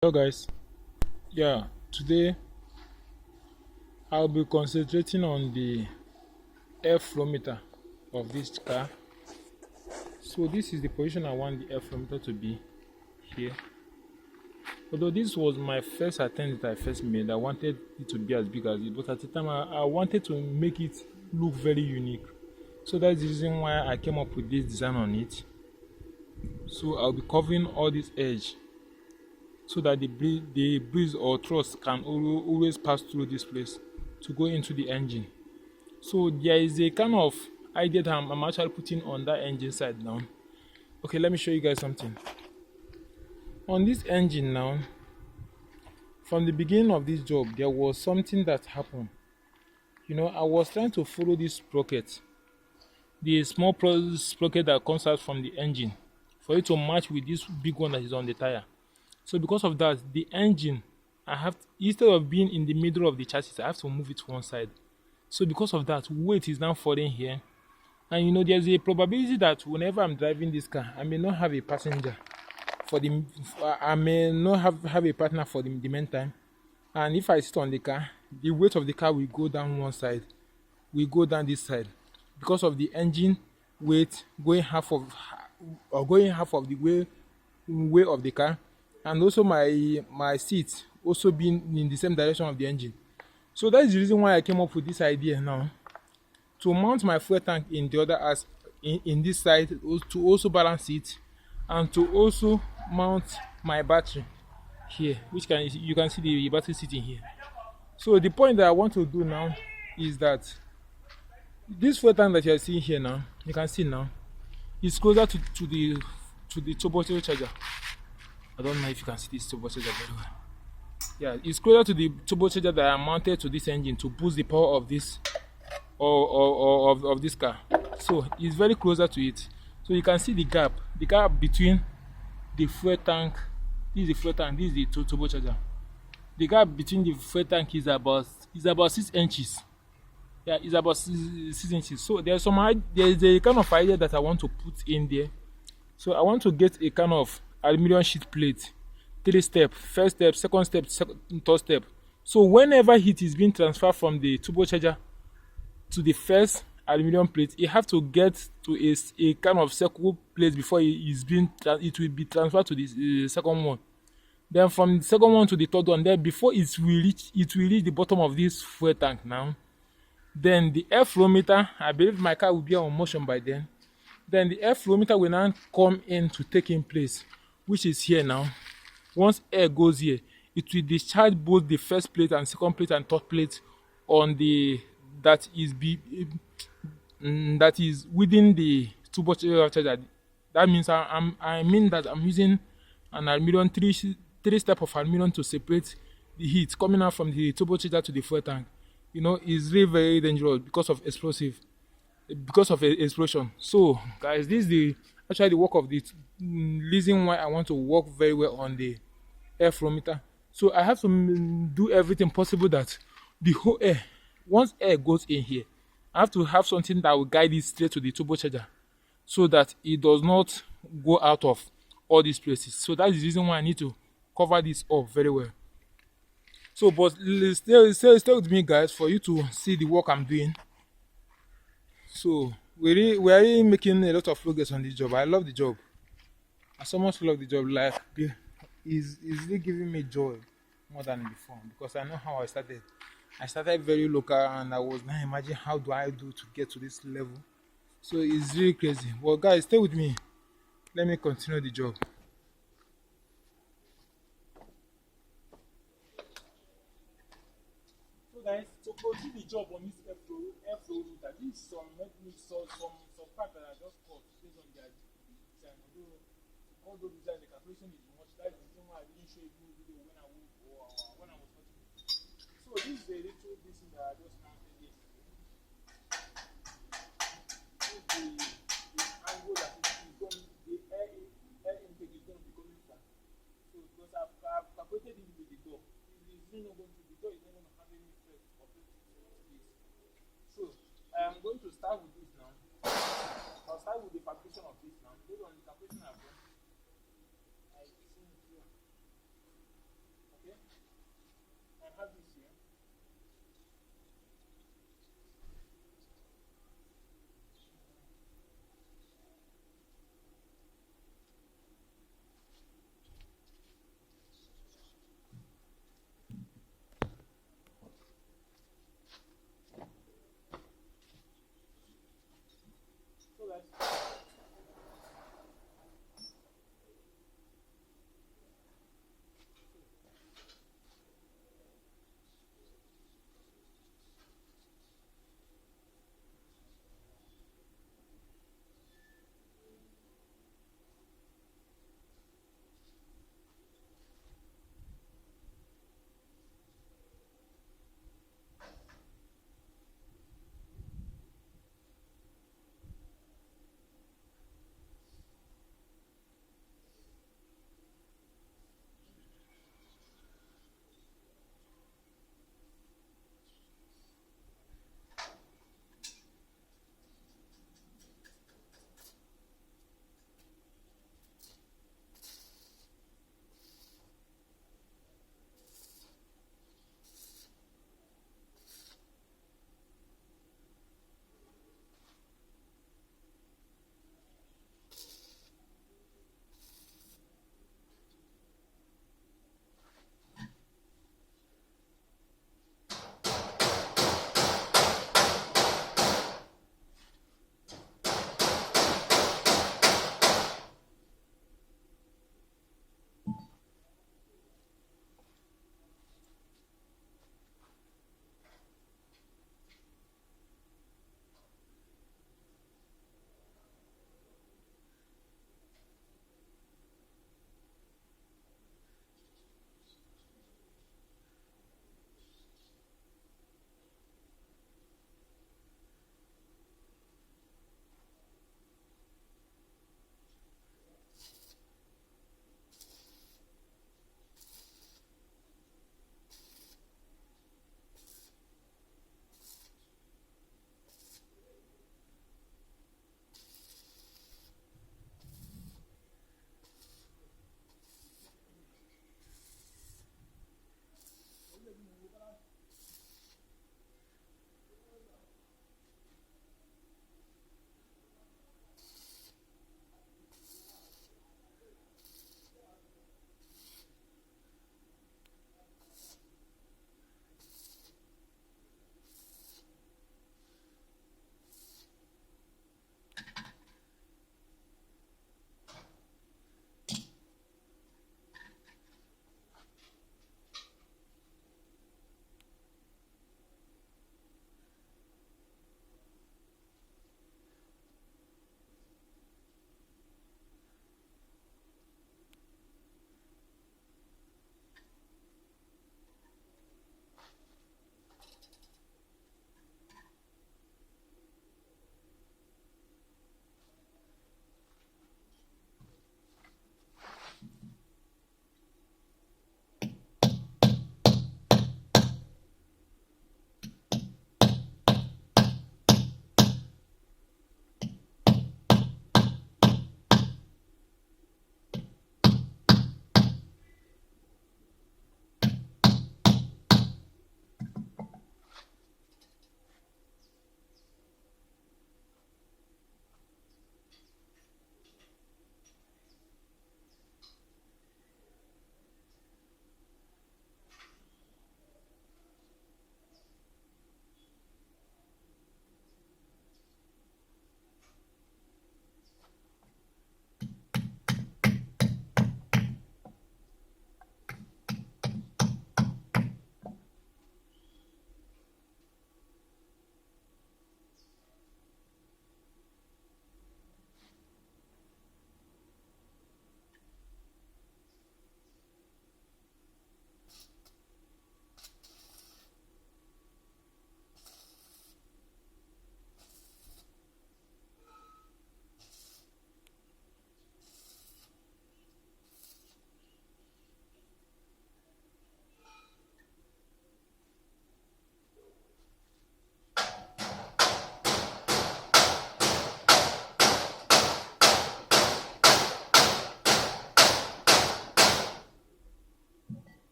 Hello guys, yeah, today I'll be concentrating on the air flow meter of this car. So this is the position I want the air flow meter to be here. Although this was my first attempt that I first made, I wanted it to be as big as it, but at the time I wanted to make it look very unique. So that's the reason why I came up with this design on it. So I'll be covering all this edge so that the breeze or thrust can always pass through this place to go into the engine. So there is a kind of idea that I'm actually putting on that engine side now. Okay, let me show you guys something. On this engine now, from the beginning of this job, there was something that happened. I was trying to follow this sprocket, the small sprocket that comes out from the engine, for it to match with this big one that is on the tire. So because of that, the engine, instead of being in the middle of the chassis, I have to move it to one side. So because of that, weight is now falling here. And there's a probability that whenever I'm driving this car, I may not have a passenger I may not have a partner for the meantime. And if I sit on the car, the weight of the car will go down one side, will go down this side, because of the engine weight going half of the way of the car, and also my seat also being in the same direction of the engine. So that is the reason why I came up with this idea now, to mount my fuel tank in the other as in this side, to also balance it, and to also mount my battery here, which you can see the battery sitting here. So the point that I want to do now is that this fuel tank that you are seeing here now, you can see now, is closer to the turbocharger. I don't know if you can see this turbocharger very well. Yeah, it's closer to the turbocharger that I mounted to this engine to boost the power of this of this car. So it's very closer to it. So you can see the gap between the fuel tank. This is the fuel tank, this is the turbocharger. The gap between the fuel tank is about 6 inches. Yeah, it's about 6 inches. So there's a kind of idea that I want to put in there. So I want to get a kind of aluminum sheet plate, 3 step, first step, second step, third step. So whenever heat is being transferred from the turbocharger to the first aluminum plate, it have to get to a kind of circle plate before it will be transferred to the second one. Then from the second one to the third one, then before it will reach the bottom of this fuel tank now. Then the air flow meter, I believe my car will be on motion by then. Then the air flow meter will now come in to take in place, which is here now. Once air goes here, it will discharge both the first plate and second plate and third plate on the that is within the turbocharger. That means I'm using an aluminum three step of aluminum to separate the heat coming out from the turbocharger to the fuel tank. Is really very dangerous because of explosion. So guys, this is actually the work of the reason why I want to work very well on the airflow meter. So I have to do everything possible that the whole air, once air goes in here, I have to have something that will guide it straight to the turbocharger, so that it does not go out of all these places. So that is the reason why I need to cover this up very well. So, but stay with me, guys, for you to see the work I'm doing. So we're really making a lot of progress on this job. I love the job. I so much love the job. Like, it's really giving me joy more than before, because I know how I started. I started very local, and I was now imagining how do I do to get to this level. So it's really crazy. Well, guys, stay with me. Let me continue the job. So guys, to continue the job on this airflow meter, this is some part that I just cut based on their design. Although design, the calculation is much. That's the reason why I didn't show you the video when I was cutting it. So this is the little thing that I just mounted yesterday. This is the angle that is going, the air intake is going to be coming from. So because I've calculated it with the door. It's really not going to, the door is not going to have any effect of this. So I am going to start with this now. I'll start with the fabrication of this now. Based on the calculation I've done, I think here.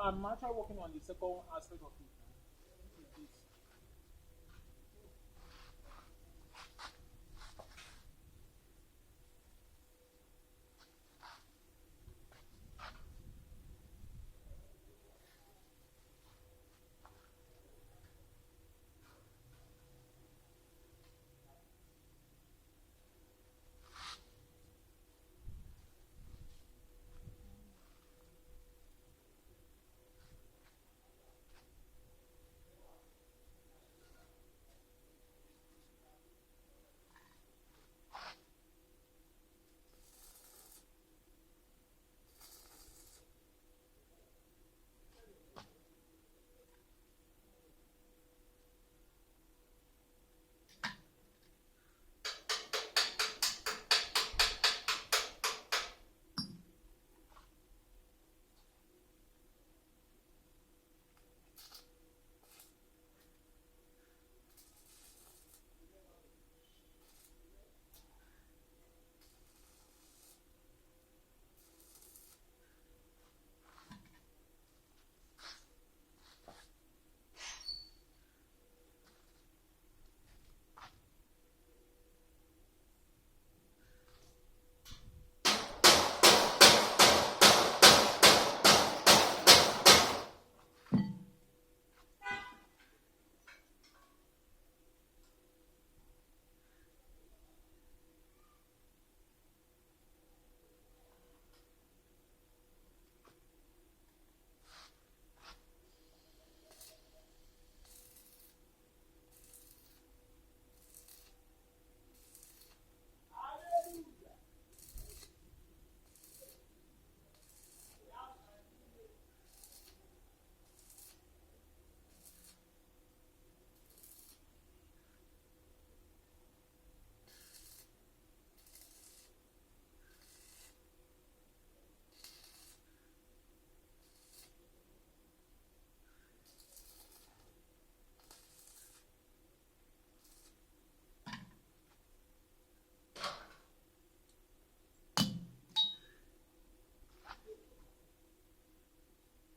I'm actually working on the second aspect of it. Which is this.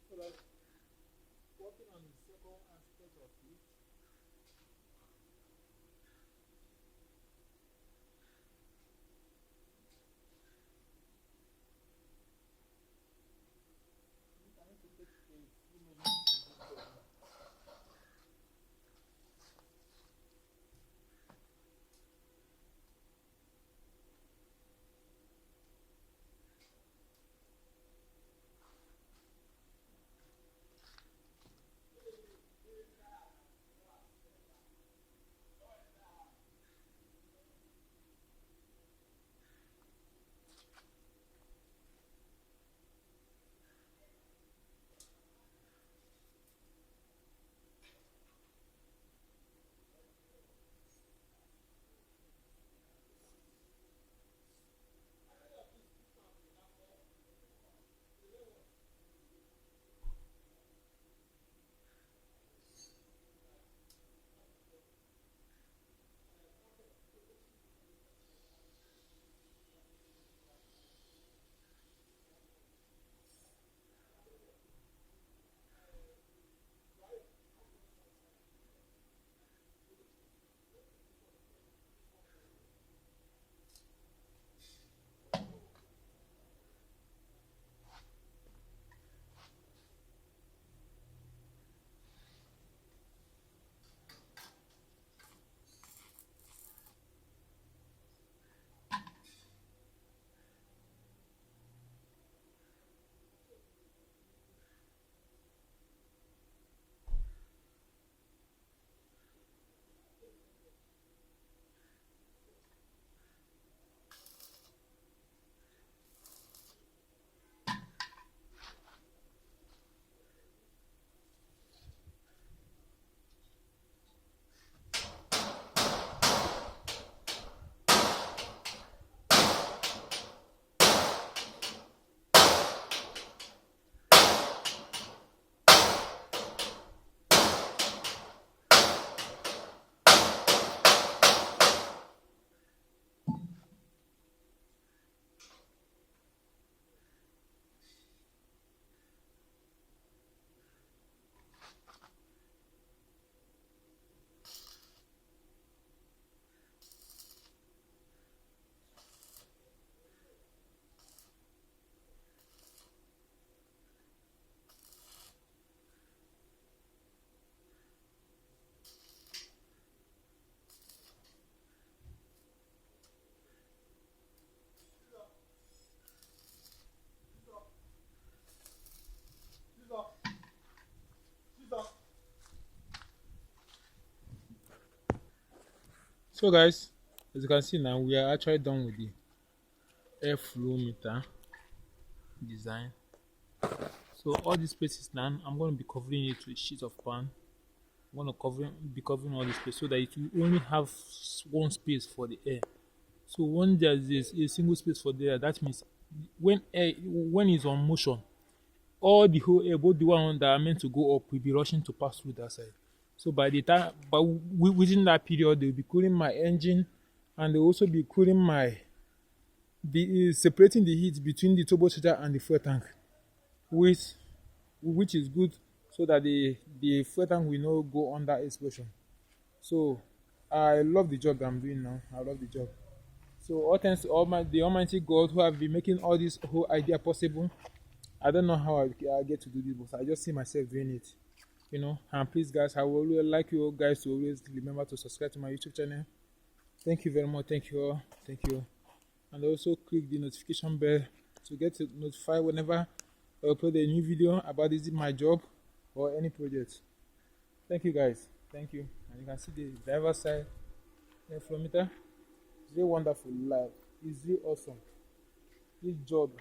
So like working on the second aspect of it. I need to take a few minutes to do so. So guys, as you can see now, we are actually done with the airflow meter design. So all these spaces now, I'm going to be covering it with a sheet of pan. I'm going to be covering all the space so that it will only have one space for the air. So when there's a single space for the air, that means when it's on motion, all the whole air, both the one that are meant to go up, will be rushing to pass through that side. So by the time, but within that period, they'll be cooling my engine, and they'll also be cooling separating the heat between the turbocharger and the fuel tank, which which is good, so that the fuel tank will not go under explosion. So I love the job that I'm doing now. I love the job. So all thanks to the Almighty God who have been making all this whole idea possible. I don't know how I get to do this, but I just see myself doing it. And please, guys, I would really like you all guys to always remember to subscribe to my YouTube channel. Thank you very much. Thank you all. Thank you. And also click the notification bell to get notified whenever I upload a new video about this my job or any project. Thank you, guys. Thank you. And you can see the driver side airflow meter. It's really wonderful. Like, it's really awesome. This job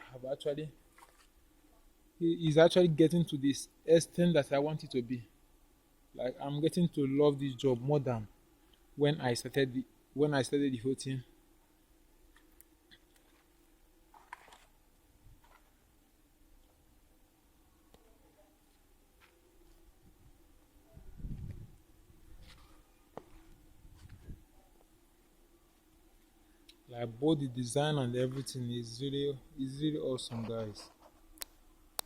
is actually getting to this extent that I want it to be. Like, I'm getting to love this job more than when I started the whole thing. Like, both the design and everything is really awesome, guys.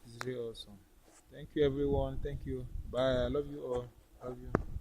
It's really awesome. Thank you, everyone. Thank you. Bye. I love you all. Love you.